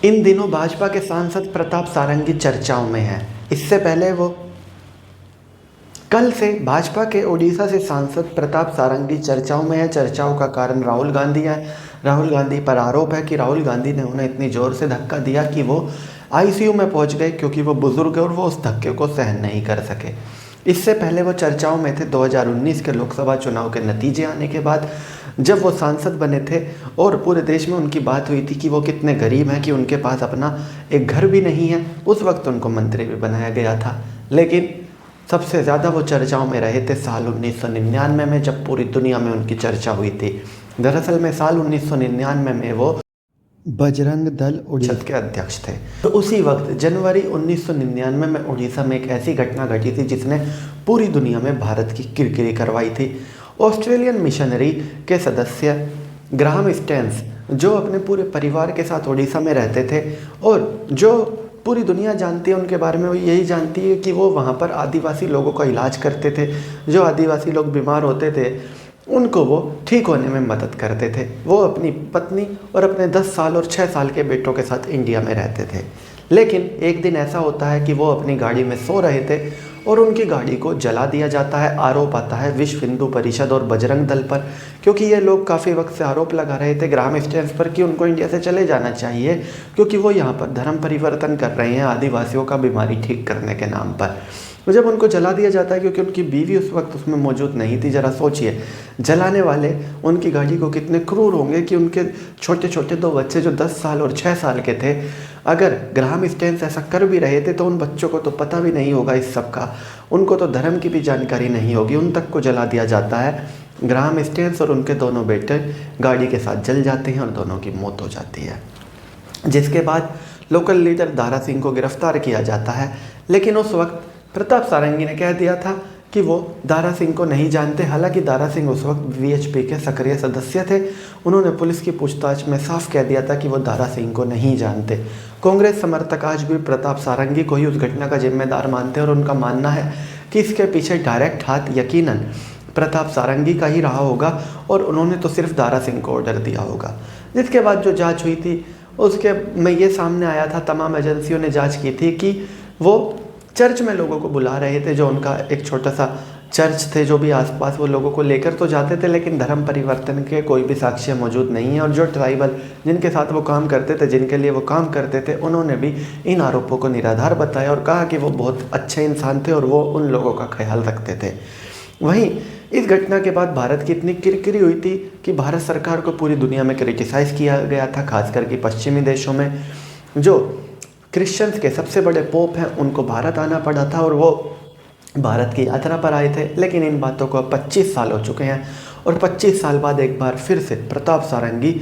इन दिनों भाजपा के सांसद प्रताप सारंगी चर्चाओं में हैं। इससे पहले वो कल से भाजपा के ओडिशा से सांसद प्रताप सारंगी चर्चाओं में है। चर्चाओं का कारण राहुल गांधी है। राहुल गांधी पर आरोप है कि राहुल गांधी ने उन्हें इतनी ज़ोर से धक्का दिया कि वो आईसीयू में पहुंच गए, क्योंकि वो बुजुर्ग है और वो उस धक्के को सहन नहीं कर सके। इससे पहले वो चर्चाओं में थे 2019 के लोकसभा चुनाव के नतीजे आने के बाद, जब वो सांसद बने थे और पूरे देश में उनकी बात हुई थी कि वो कितने गरीब हैं कि उनके पास अपना एक घर भी नहीं है। उस वक्त उनको मंत्री भी बनाया गया था। लेकिन सबसे ज़्यादा वो चर्चाओं में रहे थे साल 1999 में, जब पूरी दुनिया में उनकी चर्चा हुई थी। दरअसल में साल 1999 में वो बजरंग दल उड़ीसा के अध्यक्ष थे। तो उसी वक्त जनवरी 1999 में उड़ीसा में एक ऐसी घटना घटी थी जिसने पूरी दुनिया में भारत की किरकिरी करवाई थी। ऑस्ट्रेलियन मिशनरी के सदस्य ग्राहम स्टेन्स, जो अपने पूरे परिवार के साथ उड़ीसा में रहते थे और जो पूरी दुनिया जानती है उनके बारे में, वो यही जानती है कि वो वहाँ पर आदिवासी लोगों का इलाज करते थे। जो आदिवासी लोग बीमार होते थे उनको वो ठीक होने में मदद करते थे। वो अपनी पत्नी और अपने 10 साल और 6 साल के बेटों के साथ इंडिया में रहते थे। लेकिन एक दिन ऐसा होता है कि वो अपनी गाड़ी में सो रहे थे और उनकी गाड़ी को जला दिया जाता है। आरोप आता है विश्व हिंदू परिषद और बजरंग दल पर, क्योंकि ये लोग काफ़ी वक्त से आरोप लगा रहे थे ग्राहम स्टेन्स पर कि उनको इंडिया से चले जाना चाहिए, क्योंकि वो यहाँ पर धर्म परिवर्तन कर रहे हैं आदिवासियों का बीमारी ठीक करने के नाम पर। तो जब उनको जला दिया जाता है, क्योंकि उनकी बीवी उस वक्त उसमें मौजूद नहीं थी, ज़रा सोचिए जलाने वाले उनकी गाड़ी को कितने क्रूर होंगे कि उनके छोटे छोटे 2 बच्चे जो 10 साल और 6 साल के थे, अगर ग्राहम स्टेन्स ऐसा कर भी रहे थे तो उन बच्चों को तो पता भी नहीं होगा इस सब का, उनको तो धर्म की भी जानकारी नहीं होगी, उन तक को जला दिया जाता है। ग्राहम स्टेन्स और उनके दोनों बेटे गाड़ी के साथ जल जाते हैं और दोनों की मौत हो जाती है। जिसके बाद लोकल लीडर दारा सिंह को गिरफ्तार किया जाता है। लेकिन उस वक्त प्रताप सारंगी ने कह दिया था कि वो दारा सिंह को नहीं जानते। हालांकि दारा सिंह उस वक्त वीएचपी के सक्रिय सदस्य थे। उन्होंने पुलिस की पूछताछ में साफ कह दिया था कि वो दारा सिंह को नहीं जानते। कांग्रेस समर्थक आज भी प्रताप सारंगी को ही उस घटना का जिम्मेदार मानते हैं और उनका मानना है कि इसके पीछे डायरेक्ट हाथ यकीनन प्रताप सारंगी का ही रहा होगा और उन्होंने तो सिर्फ दारा सिंह को ऑर्डर दिया होगा। जिसके बाद जो जाँच हुई थी उसके में ये सामने आया था, तमाम एजेंसियों ने जाँच की थी कि वो चर्च में लोगों को बुला रहे थे, जो उनका एक छोटा सा चर्च थे जो भी आसपास, वो लोगों को लेकर तो जाते थे लेकिन धर्म परिवर्तन के कोई भी साक्ष्य मौजूद नहीं है। और जो ट्राइबल जिनके साथ वो काम करते थे, जिनके लिए वो काम करते थे, उन्होंने भी इन आरोपों को निराधार बताया और कहा कि वो बहुत अच्छे इंसान थे और वो उन लोगों का ख्याल रखते थे। वहीं इस घटना के बाद भारत की इतनी किरकिरी हुई थी कि भारत सरकार को पूरी दुनिया में क्रिटिसाइज़ किया गया था, खास करके पश्चिमी देशों में। जो क्रिश्चियंस के सबसे बड़े पोप हैं उनको भारत आना पड़ा था और वो भारत की यात्रा पर आए थे। लेकिन इन बातों को 25 साल हो चुके हैं और 25 साल बाद एक बार फिर से प्रताप सारंगी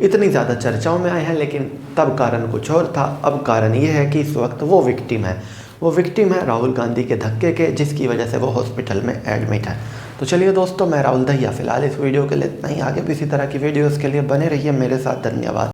इतनी ज़्यादा चर्चाओं में आए हैं। लेकिन तब कारण कुछ और था, अब कारण ये है कि इस वक्त वो विक्टिम है। वो विक्टिम है राहुल गांधी के धक्के के, जिसकी वजह से वो हॉस्पिटल में एडमिट है। तो चलिए दोस्तों, मैं राहुल दहिया, फिलहाल इस वीडियो के लिए इतना ही। आगे भी इसी तरह की वीडियोज़ के लिए बने रहिए मेरे साथ। धन्यवाद।